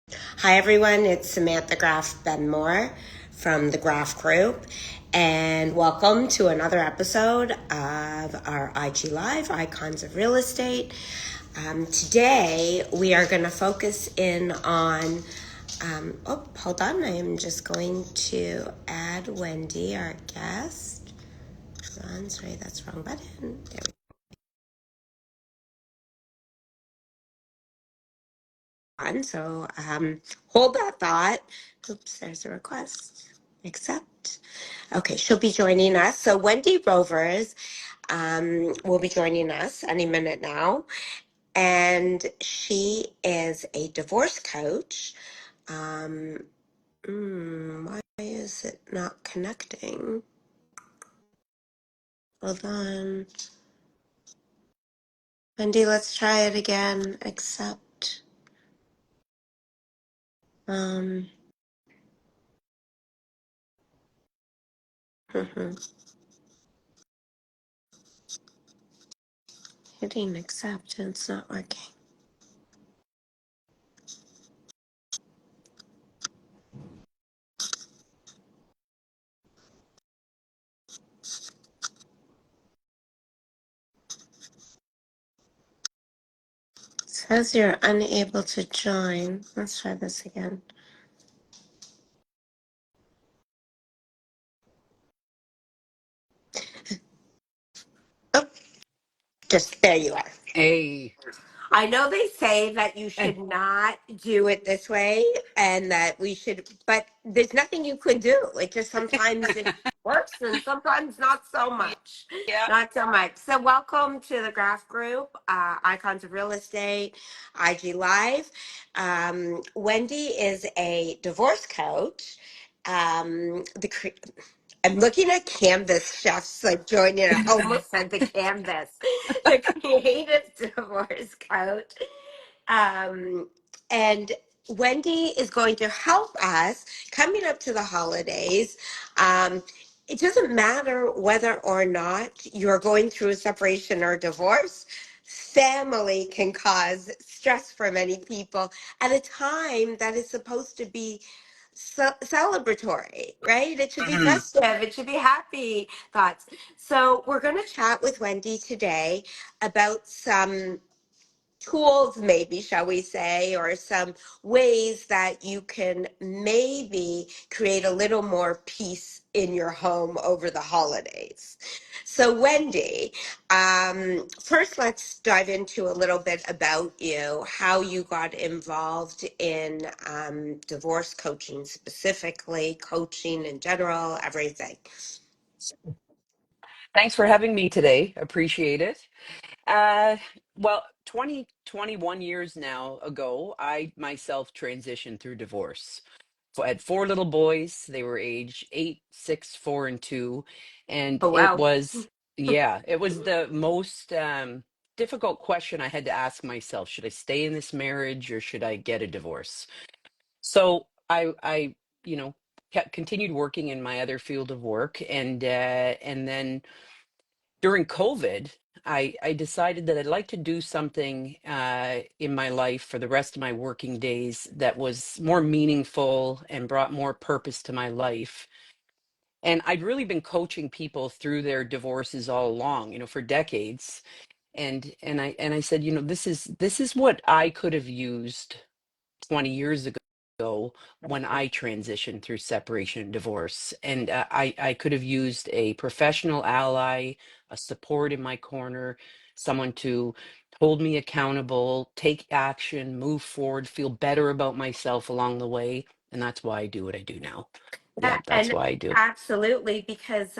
Hi, everyone. It's Samantha Graff Benmore from the Graff Group, and welcome to another episode of our IG Live Icons of Real Estate. Today, we are going to focus in on. Hold on. I am just going to add Wendy, our guest. Hold on. Sorry, that's the wrong button. There we go. So hold that thought. Oops, there's a request. Accept. Okay, she'll be joining us. So Wendy Rovers will be joining us any minute now. And she is a divorce coach. Um, why is it not connecting? Hold on. Wendy, let's try it again. Accept. Um, hitting accept and it's not working. It says you're unable to join. Let's try this again. Oh, just there you are. Hey. I know they say that you Eh, should not do it this way and that we should, but there's nothing you could do. It just sometimes it works and sometimes not so much. Yeah. Not so much. So, welcome to the Graff Group, Icons of Real Estate, IG Live. Wendy is a divorce coach. The I'm looking at Canvas chefs like joining. I almost said the Canvas, the creative divorce coach. Um, and Wendy is going to help us coming up to the holidays. It doesn't matter whether or not you're going through a separation or divorce. Family can cause stress for many people at a time that is supposed to be celebratory, right? It should be Mhm. festive. It should be happy thoughts. So we're going to chat with Wendy today about some tools, maybe, shall we say, or some ways that you can maybe create a little more peace in your home over the holidays. So, Wendy, first let's dive into a little bit about you, how you got involved in divorce coaching specifically, coaching in general, everything. Thanks for having me today. Appreciate it. Uh, well, 21 years now ago, I myself transitioned through divorce. So I had four little boys. They were age 8, 6, 4, and 2. And Oh, it wow. was, yeah, it was the most difficult question I had to ask myself. Should I stay in this marriage or should I get a divorce? So I kept continued working in my other field of work, and then during COVID, I decided that I'd like to do something in my life for the rest of my working days that was more meaningful and brought more purpose to my life. And I'd really been coaching people through their divorces all along, for decades. And I said, this is what I could have used 20 years ago when I transitioned through separation and divorce. And I could have used a professional ally, a support in my corner, someone to hold me accountable, take action, move forward, feel better about myself along the way. And that's why I do what I do now. Yeah, Yeah, that's and why I do. absolutely, because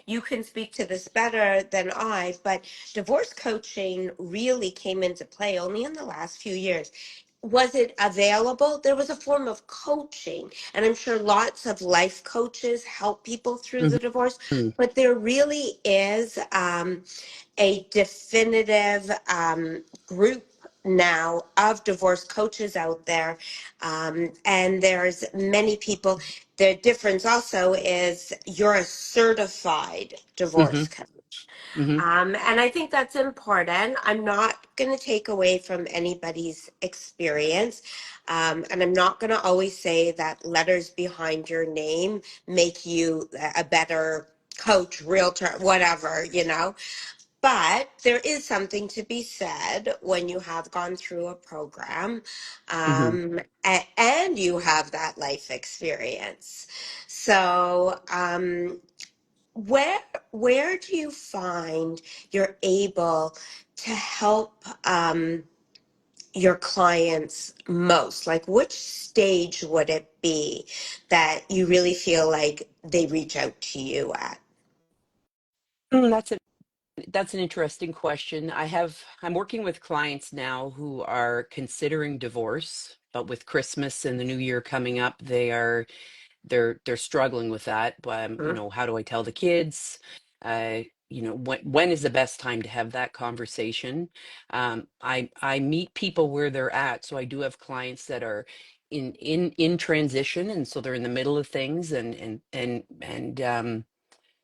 you can speak to this better than I, but divorce coaching really came into play only in the last few years. Was it available? There was a form of coaching, and I'm sure lots of life coaches help people through the divorce, Mhm. but there really is a definitive group now of divorce coaches out there, and there's many people. The difference also is you're a certified divorce Mhm. coach. Hmm. And I think that's important. I'm not going to take away from anybody's experience. And I'm not going to always say that letters behind your name make you a better coach, realtor, whatever, you know. But there is something to be said when you have gone through a program, Hmm. and you have that life experience. So, where where do you find you're able to help your clients most? Like, which stage would it be that you really feel like they reach out to you at? That's an interesting question. I'm working with clients now who are considering divorce, but with Christmas and the New Year coming up, they're struggling with that. Hmm? How do I tell the kids? When is the best time to have that conversation? I meet people where they're at, so I do have clients that are in transition, and so they're in the middle of things, and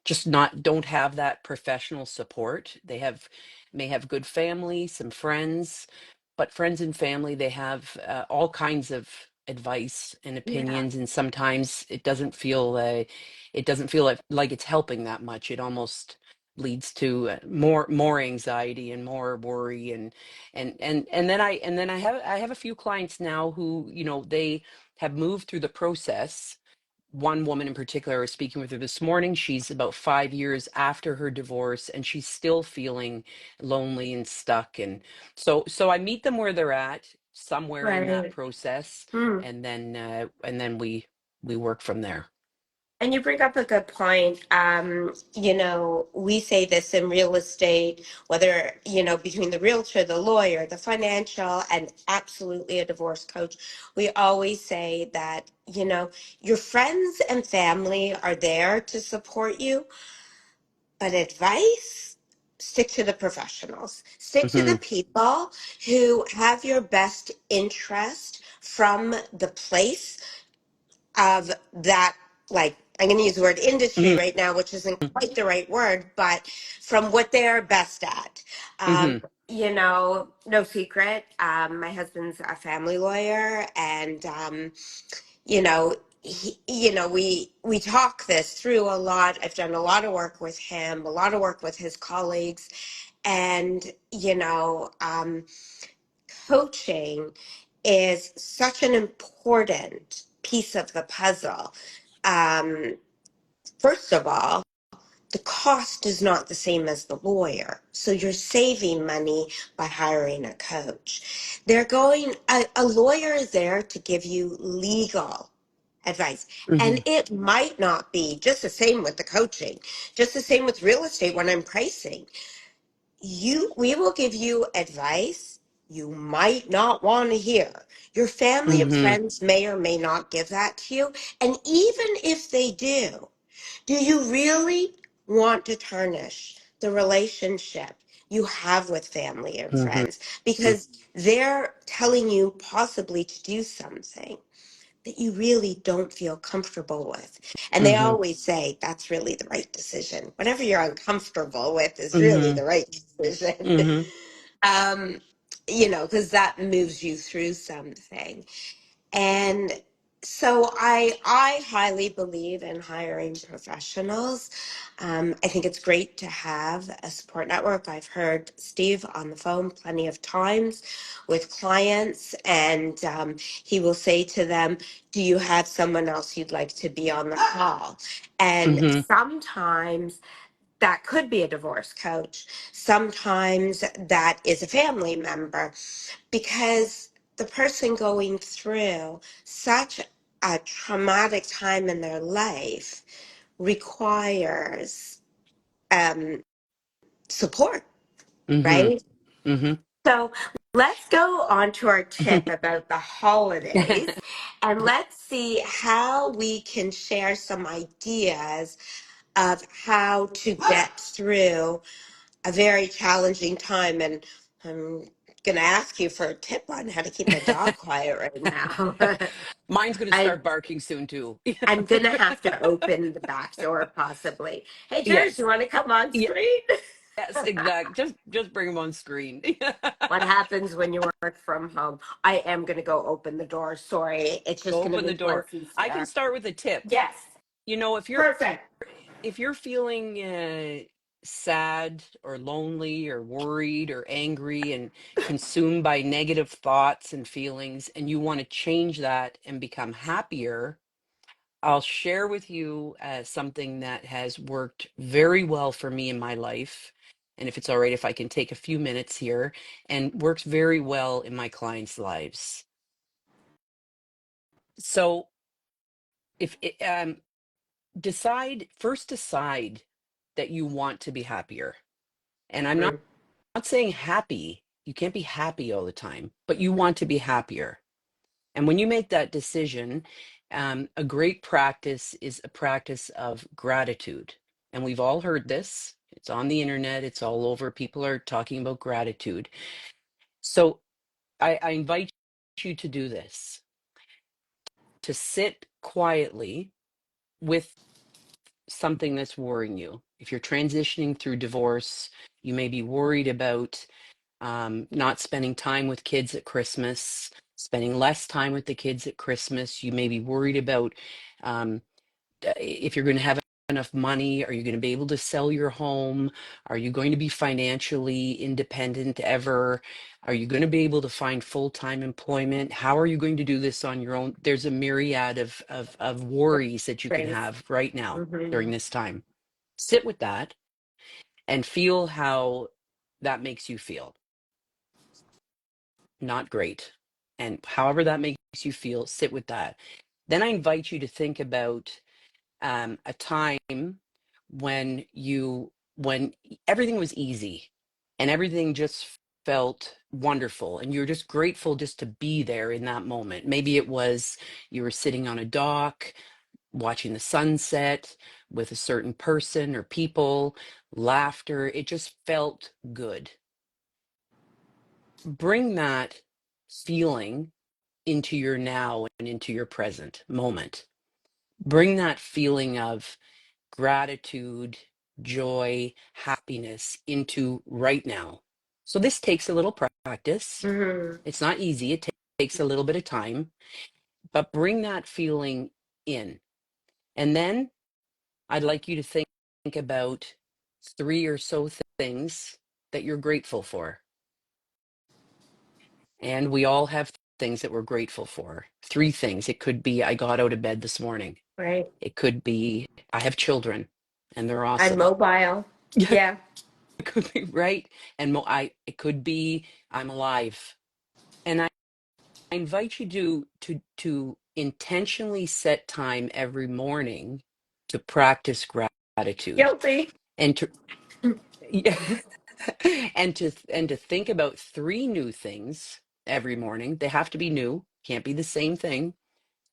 just not don't have that professional support. They have may have good family, some friends, but friends and family, they have all kinds of advice and Yeah. opinions, and sometimes it doesn't feel like it's helping that much. It almost leads to more anxiety and more worry, and then I have a few clients now who, they have moved through the process. One woman in particular, I was speaking with her this morning. She's about 5 years after her divorce, and she's still feeling lonely and stuck. And so I meet them where they're at, somewhere in that Right. process, Hmm. and then we work from there. And you bring up a good point. You know, we say this in real estate, whether, you know, between the realtor, the lawyer, the financial, and absolutely a divorce coach, we always say that, you know, your friends and family are there to support you, but advice, stick to the professionals, stick to the Hmm. people who have your best interest from the place of that, like, I'm going to use the word industry Hmm. right now, which isn't quite the right word, but from what they're best at. Hmm. You know, no secret, my husband's a family lawyer, and you know, we talk this through a lot. I've done a lot of work with him, a lot of work with his colleagues, and coaching is such an important piece of the puzzle. Um, First of all, the cost is not the same as the lawyer. So you're saving money by hiring a coach. A lawyer is there to give you legal advice. Hmm. And it might not be just the same with the coaching, just the same with real estate when I'm pricing. We will give you advice you might not want to hear. Your family and Hmm. friends may or may not give that to you. And even if they do you really want to tarnish the relationship you have with family and Hmm. friends because they're telling you possibly to do something that you really don't feel comfortable with? And they Hmm. always say that's really the right decision. Whatever you're uncomfortable with is really Hmm. the right decision. Hmm. um, you know, because that moves you through something. And so I highly believe in hiring professionals. I think it's great to have a support network. I've heard Steve on the phone plenty of times with clients, and he will say to them, "Do you have someone else you'd like to be on the call?" And Hmm. sometimes that could be a divorce coach. Sometimes that is a family member, because the person going through such a traumatic time in their life requires um, support, Hmm. right? Hmm. So let's go on to our tip about the holidays, and let's see how we can share some ideas of how to get through a very challenging time. And I'm going to ask you for a tip on how to keep my dog quiet right now. Mine's going to I, start barking soon too. I'm going to have to open the back door possibly. Hey, George, Yes. you want to come on Yeah. screen? Yes, exact. Just bring them on screen. What happens when you work from home? I am going to go open the door. Sorry. It's just Go going to open the make door. life I can easier. start with a tip. Yes. You know, Perfect. if you're feeling sad or lonely or worried or angry and consumed by negative thoughts and feelings, and you want to change that and become happier, I'll share with you something that has worked very well for me in my life. And if it's all right, if I can take a few minutes here, and works very well in my clients' lives. So if it, decide that you want to be happier. And I'm Mhm. not saying happy. You can't be happy all the time, but you want to be happier. And when you make that decision, a great practice is a practice of gratitude. And we've all heard this. It's on the internet. It's all over. People are talking about gratitude. So I invite you to do this, to sit quietly with something that's worrying you. If you're transitioning through divorce, you may be worried about not spending time with kids at Christmas, spending less time with the kids at Christmas. You may be worried about um, if you're going to have enough money. Are you going to be able to sell your home? Are you going to be financially independent ever? Are you going to be able to find full-time employment? How are you going to do this on your own? There's a myriad of worries that you can Grace. have right now Hmm. during this time. Sit with that and feel how that makes you feel. Not great. And however that makes you feel, sit with that. Then I invite you to think about a time when everything was easy and everything just felt wonderful and you're just grateful just to be there in that moment. Maybe it was you were sitting on a dock watching the sunset with a certain person or people, laughter. It just felt good. Bring that feeling into your now and into your present moment. Bring that feeling of gratitude, joy, happiness into right now. So this takes a little practice. Hmm. It's not easy. It takes a little bit of time, but bring that feeling in. And then I'd like you to think about three or so things that you're grateful for. And we all have things that we're grateful for. Three things. It could be I got out of bed this morning. Right. It could be I have children and they're I'm awesome. mobile. It Yeah. could be right. And it could be I'm alive. And I invite you to intentionally set time every morning to practice gratitude Guilty. and to yeah, and to think about three new things every morning. They have to be new, can't be the same thing.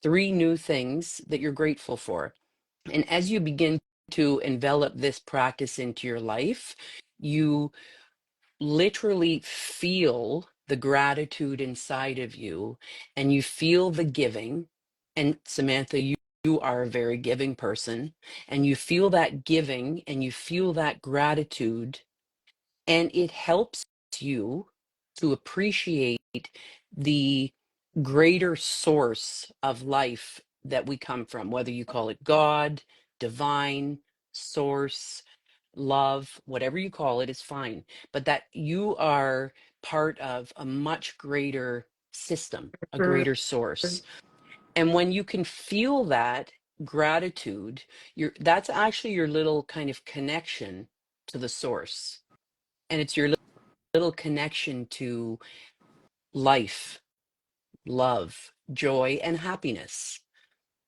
Three new things that you're grateful for. And as you begin to envelop this practice into your life, you literally feel the gratitude inside of you and you feel the giving. And Samantha, you are a very giving person, and you feel that giving and you feel that gratitude, and it helps you to appreciate the greater source of life that we come from, whether you call it God, divine, source, love, whatever you call it is fine, but that you are part of a much greater system, a Mhm. greater source. And when you can feel that gratitude, that's actually your little kind of connection to the source. And it's your little connection to life, love, joy, and happiness.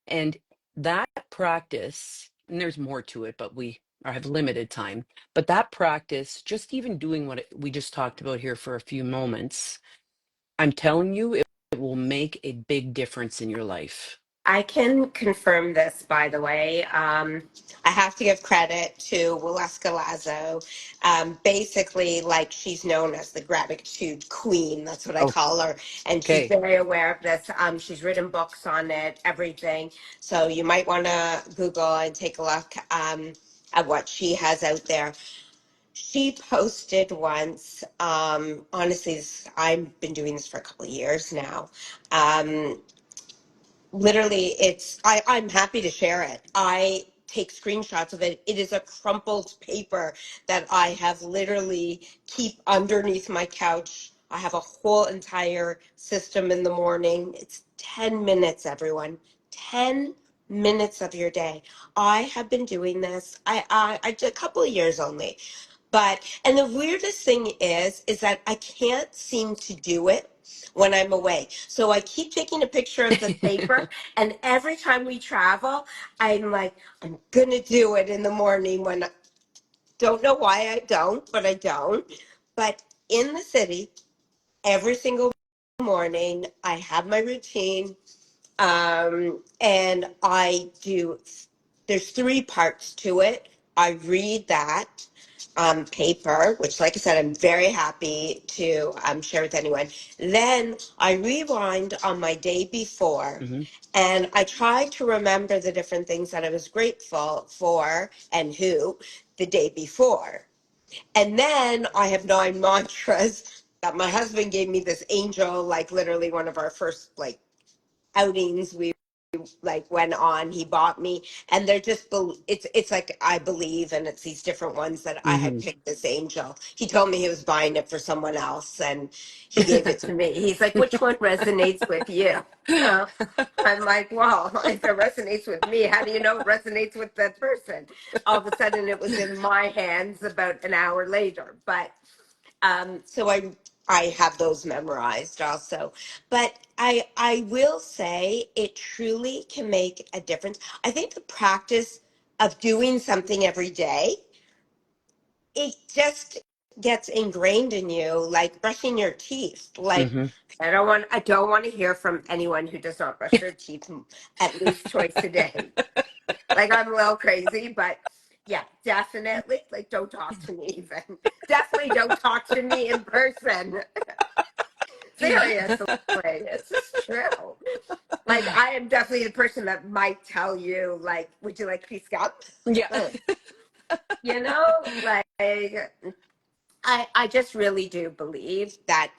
And that practice, and there's more to it, but we have limited time. But that practice, just even doing what we just talked about here for a few moments, I'm telling you, it will make a big difference in your life. I can confirm this, by the way. I have to give credit to Waleska Lazo. Basically, like she's known as the gratitude queen. That's what I call her. And she's Okay. very aware of this. She's written books on it, everything. So you might want to Google and take a look at what she has out there. She posted once, honestly, I've been doing this for a couple of years now. Um, Literally, I'm happy to share it. I take screenshots of it. It is a crumpled paper that I have literally keep underneath my couch. I have a whole entire system in the morning. It's 10 minutes, everyone. 10 minutes of your day. I have been doing this. I did a couple of years only. But, and the weirdest thing is that I can't seem to do it when I'm away. So I keep taking a picture of the paper, and every time we travel, I'm like, I'm gonna do it in the morning when I don't know why I don't, but I don't. But in the city, every single morning, I have my routine. And I do, there's three parts to it. I read that paper, which, like I said, I'm very happy to share with anyone. Then I rewind on my day before, Hmm. and I try to remember the different things that I was grateful for and who the day before. And then I have nine mantras that my husband gave me, this angel, like literally one of our first like outings we like went on, he bought me, and they're just it's like I believe, and it's these different ones that I had Hmm. picked. This angel, he told me he was buying it for someone else, and he gave it to me. He's like, which one resonates with you? I'm like, well, if it resonates with me, how do you know it resonates with that person? All of a sudden it was in my hands about an hour later. But so I have those memorized also. But I will say it truly can make a difference. I think the practice of doing something every day, it just gets ingrained in you, like brushing your teeth. Like Hmm. I don't want to hear from anyone who does not brush their teeth at least twice a day. Like I'm a little crazy, but yeah, definitely. Like don't talk to me even. Definitely don't talk to me in person. Seriously, it's just true. Like I am definitely the person that might tell you, like, would you like to be scalped? Yeah. You know, like I just really do believe that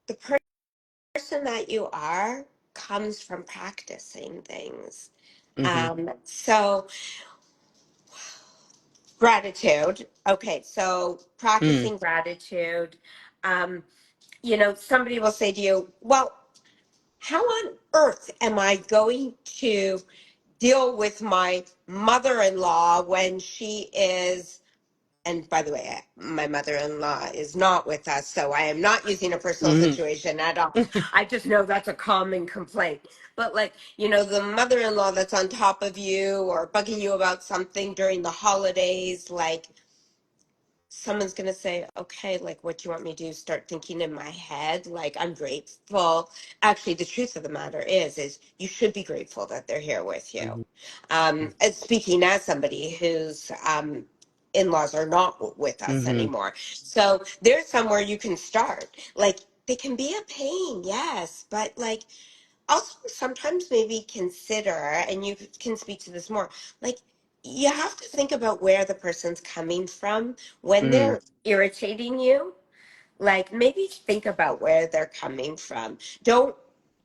the person that you are comes from practicing things. Hmm. So gratitude. Okay, so Mm. practicing gratitude. Um, somebody will say to you, well, how on earth am I going to deal with my mother-in-law when she is, and by the way, my mother-in-law is not with us, so I am not using a personal Hmm. situation at all. I just know that's a common complaint. But like, the mother-in-law that's on top of you or bugging you about something during the holidays, like someone's gonna say, okay, like what do you want me to do? Start thinking in my head, like I'm grateful. Actually, the truth of the matter is you should be grateful that they're here with you. Hmm. And speaking as somebody whose in-laws are not with us Hmm. anymore, so there's somewhere you can start. Like they can be a pain, yes, but like also sometimes maybe consider, and you can speak to this more, like you have to think about where the person's coming from when Mm. they're irritating you. Like maybe think about where they're coming from. Don't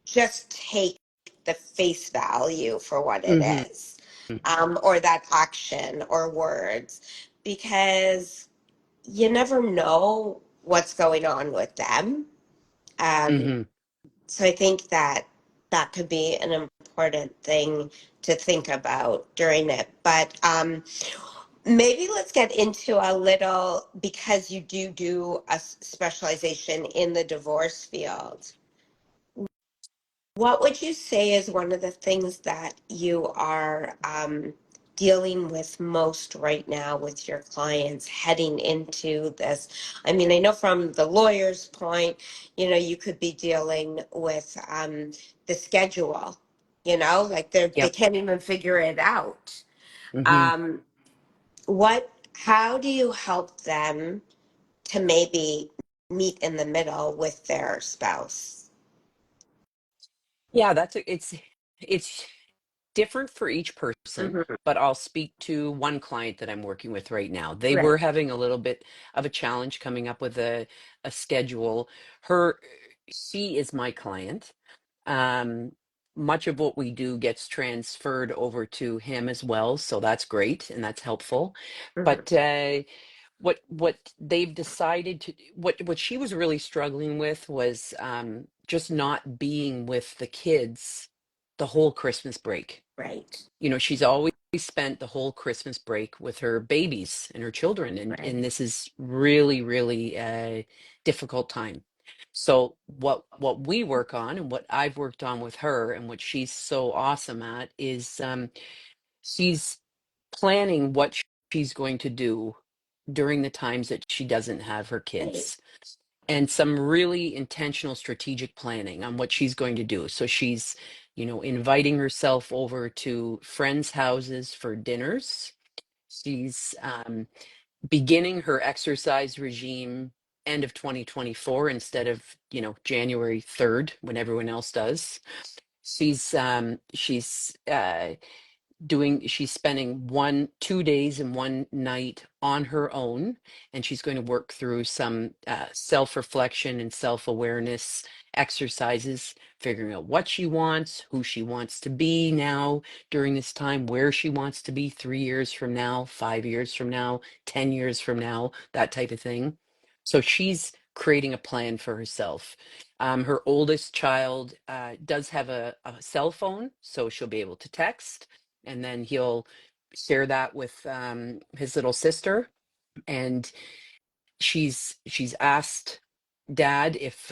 just take the face value for what it Hmm. is, or that action or words, because you never know what's going on with them. um, Hmm. so I think that that could be an important thing to think about during it. But maybe let's get into a little, because you do a specialization in the divorce field. What would you say is one of the things that you are dealing with most right now with your clients heading into this? I mean, I know from the lawyer's point, you could be dealing with the schedule, like they Yep. can't even figure it out. Hmm. Um, how do you help them to maybe meet in the middle with their spouse? Yeah, it's different for each person, Hmm. but I'll speak to one client that I'm working with right now. They were Right. having a little bit of a challenge coming up with a schedule. Her, she is my client. Um, Much of what we do gets transferred over to him as well, so that's great and that's helpful. Hmm. But what they've decided to what she was really struggling with was just not being with the kids the whole Christmas break. Right. You know, she's always spent the whole Christmas break with her babies and her children, Right. and this is really a difficult time. So what we work on and what I've worked on with her and what she's so awesome at is she's planning what she's going to do during the times that she doesn't have her Right. kids, and some really intentional strategic planning on what she's going to do. So she's, you know, inviting herself over to friends' houses for dinners. She's beginning her exercise regime end of 2024 instead of, you know, January 3rd when everyone else does. She's she's spending 2 days and one night on her own, and she's going to work through some self-reflection and self-awareness exercises, figuring out what she wants, who she wants to be now during this time, where she wants to be 3 years from now, 5 years from now, 10 years from now, that type of thing. So she's creating a plan for herself. Her oldest child does have a cell phone, so she'll be able to text, and then he'll share that with his little sister. And she's asked dad if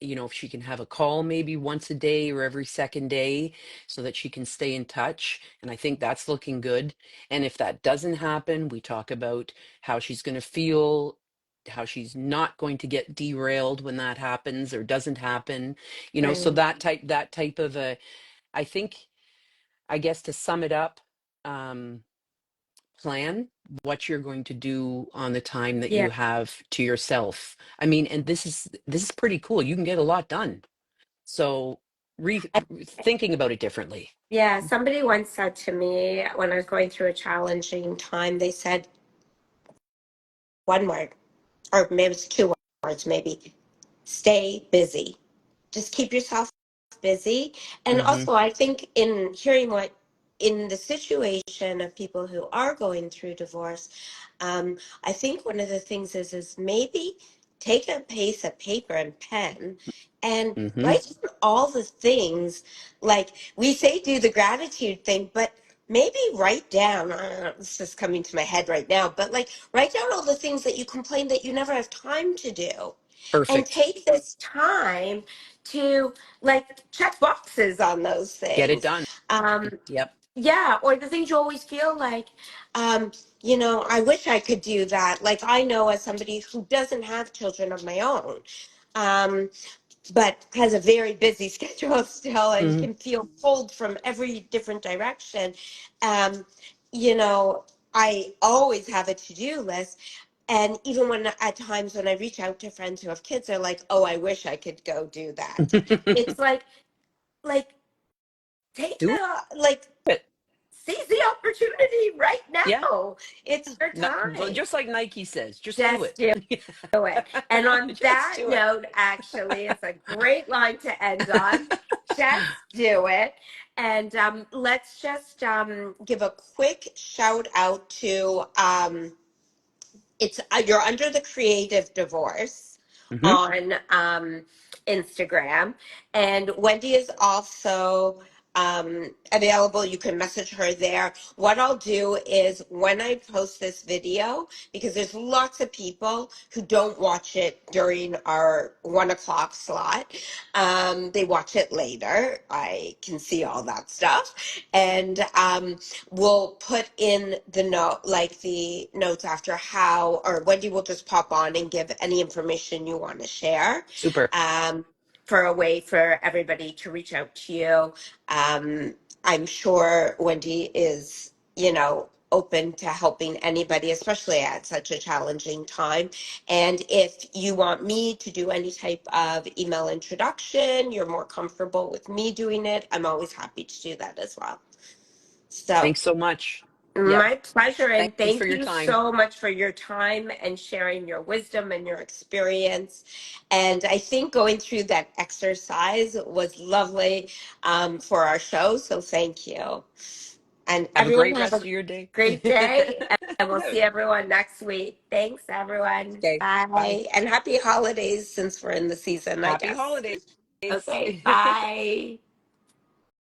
you know, if she can have a call maybe once a day or every second day so that she can stay in touch, and I think that's looking good. And if that doesn't happen, we talk about how she's going to feel, how she's not going to get derailed when that happens or doesn't happen, you know. So Right. that type of a, I think, I guess to sum it up, um plan what you're going to do on the time that Yeah. you have to yourself. I mean, and this is pretty cool. You can get a lot done. So thinking about it differently. Yeah, somebody once said to me when I was going through a challenging time, they said one word, or maybe it's two words, maybe stay busy. Just keep yourself busy. And Hmm. also, I think in hearing what in the situation of people who are going through divorce, I think one of the things is maybe take a piece of paper and pen and Hmm. write down all the things. Like we say, do the gratitude thing, but maybe write down. I don't know, this is coming to my head right now, but like write down all the things that you complain that you never have time to do, and Perfect. take this time to like check boxes on those Get it things. done. Um, Yep. yeah, or the things you always feel like, you know, I wish I could do that. Like I know as somebody who doesn't have children of my own, um, but has a very busy schedule still and Hmm. can feel pulled from every different direction. Um, you know, I always have a to-do list. And even when at times when I reach out to friends who have kids, they're like, "Oh, I wish I could go do that." It's like take Do the like it. seize the opportunity right Yeah. now. It's your Well, time. just like Nike says, just do Just it. do it. And on Just that do it. note, actually, it's a great line to end on. Just do it. And let's just give a quick shout out to it's you're under the creative divorce Hmm. on Instagram, and Wendy is also available. You can message her there. What I'll do is when I post this video, because there's lots of people who don't watch it during our 1 o'clock slot, they watch it later. I can see all that stuff, and we'll put in the note, like the notes after how, or Wendy will just pop on and give any information you want to share, Super. um, for a way for everybody to reach out to you. I'm sure Wendy is, you know, open to helping anybody, especially at such a challenging time. And if you want me to do any type of email introduction, you're more comfortable with me doing it, I'm always happy to do that as well. So Thanks so much. Yep. my pleasure, and Thanks for thank your you time. so much for your time and sharing your wisdom and your experience. And I think going through that exercise was lovely for our show. So thank you. And Have a everyone great have rest a of your day. great day. And we'll see everyone next week. Thanks, everyone. Okay. Bye. Bye. And happy holidays since we're in the season, I Happy guess. holidays. Okay. Bye.